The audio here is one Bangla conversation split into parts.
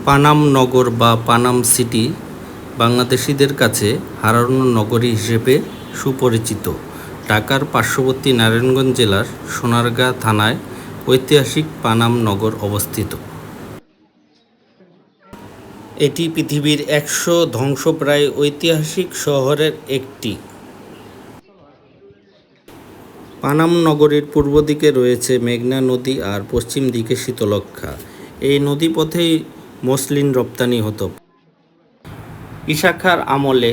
পানাম নগর বা পানাম সিটি বাংলাদেশিদের কাছে হারানো নগরী হিসেবে সুপরিচিত। ঢাকার পার্শ্ববর্তী নারায়ণগঞ্জ জেলার সোনারগাঁ থানায় ঐতিহাসিক পানাম নগর অবস্থিত। এটি পৃথিবীর 100 ধ্বংসপ্রায় ঐতিহাসিক শহরের একটি। পানাম নগরীর পূর্ব দিকে রয়েছে মেঘনা নদী আর পশ্চিম দিকে শীতলক্ষ্যা। এই নদীপথেই মসলিন রপ্তানি হতো। ঈসা খাঁর আমলে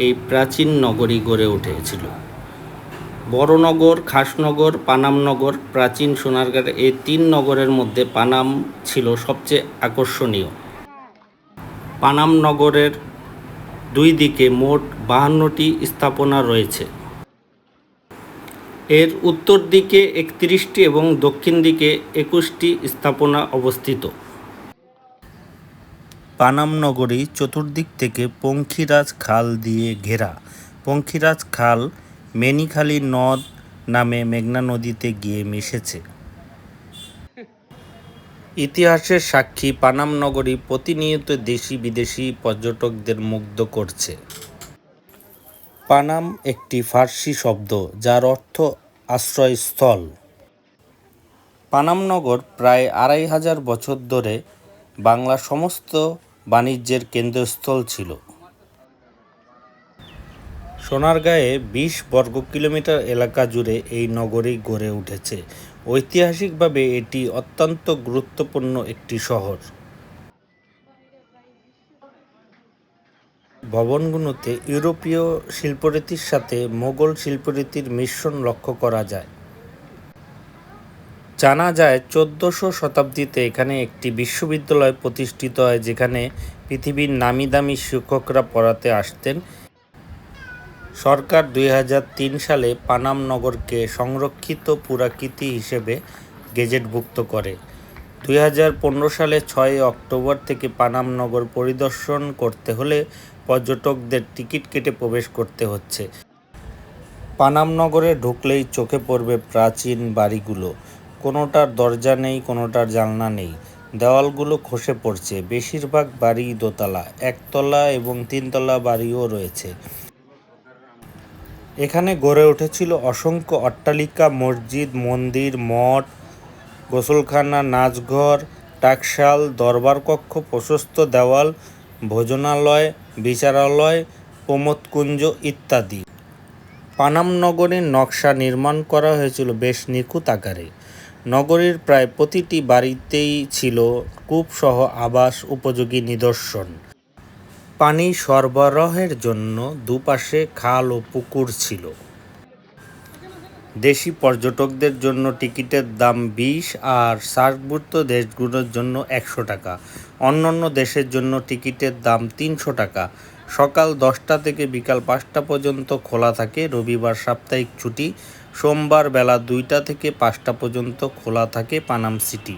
এই প্রাচীন নগরী গড়ে উঠেছিল। বড়নগর, খাসনগর, পানাম নগর, প্রাচীন সোনারগাঁর এই 3 নগরের মধ্যে পানাম ছিল সবচেয়ে আকর্ষণীয়। পানাম নগরের দুই দিকে মোট 52টি স্থাপনা রয়েছে। এর উত্তর দিকে 31টি এবং দক্ষিণ দিকে 21টি স্থাপনা অবস্থিত। পানাম নগরী চতুর্দিক থেকে পঙ্খিরাজ খাল দিয়ে ঘেরা। পঙ্খিরাজ খাল মেনিখালী নদ নামে মেঘনা নদীতে গিয়ে মিশেছে। ইতিহাসের সাক্ষী পানাম নগরী প্রতিনিয়ত দেশি বিদেশি পর্যটকদের মুগ্ধ করছে। পানাম একটি ফার্সি শব্দ যার অর্থ আশ্রয়স্থল। পানাম নগর প্রায় 2500 বছর ধরে বাংলার সমস্ত বাণিজ্যের কেন্দ্রস্থল ছিল। সোনারগাঁয়ে 20 বর্গ কিলোমিটার এলাকা জুড়ে এই নগরী গড়ে উঠেছে। ঐতিহাসিকভাবে এটি অত্যন্ত গুরুত্বপূর্ণ একটি শহর। ভবনগুলোতে ইউরোপীয় শিল্পরীতির সাথে মোগল শিল্পরীতির মিশ্রণ লক্ষ্য করা যায়। জানা যায় 1400 শতাব্দীতে এখানে একটি বিশ্ববিদ্যালয় প্রতিষ্ঠিত হয়, যেখানে পৃথিবীর নামি দামি শিক্ষকরা পড়াতে আসতেন। সরকার 2003 সালে পানাম নগরকে সংরক্ষিত পুরাকীর্তি হিসেবে গেজেটভুক্ত করে। 2015 সালে 6 অক্টোবর থেকে পানাম নগর পরিদর্শন করতে হলে পর্যটকদের টিকিট কেটে প্রবেশ করতে হচ্ছে। পানাম নগরে ঢুকলেই চোখে পড়বে প্রাচীন বাড়িগুলো। কোনোটার দরজা নেই, কোনোটার জানলা নেই। দেওয়ালগুলো খসে পড়ছে। বেশিরভাগ বাড়ি দোতলা, একতলা এবং 3তলা বাড়িও রয়েছে। এখানে গড়ে উঠেছিল অসংখ্য অট্টালিকা, মসজিদ, মন্দির, মঠ, গোসলখানা, নাচঘর, টাকশাল, দরবার কক্ষ, প্রশস্ত দেওয়াল, ভোজনালয়, বিচারালয়, প্রমোদকুঞ্জ ইত্যাদি। পানাম নগরীর নকশা নির্মাণ করা হয়েছিল বেশ নিখুঁত আকারে। নগরীর প্রায় প্রতিটি বাড়িতেই ছিল কূপসহ আবাস উপযোগী নিদর্শন। পানি সরবরাহের জন্য দুপাশে খাল ও পুকুর ছিল। দেশি পর্যটকদের জন্য টিকিটের দাম 20 আর সার্কভুক্ত দেশগুলোর জন্য 100 টাকা। অন্যান্য দেশের জন্য টিকিটের দাম 300 টাকা। সকাল 10টা থেকে বিকাল 5টা পর্যন্ত খোলা থাকে। রবিবার সাপ্তাহিক ছুটি। সোমবার বেলা 2টা থেকে 5টা পর্যন্ত খোলা থাকে পানাম সিটি।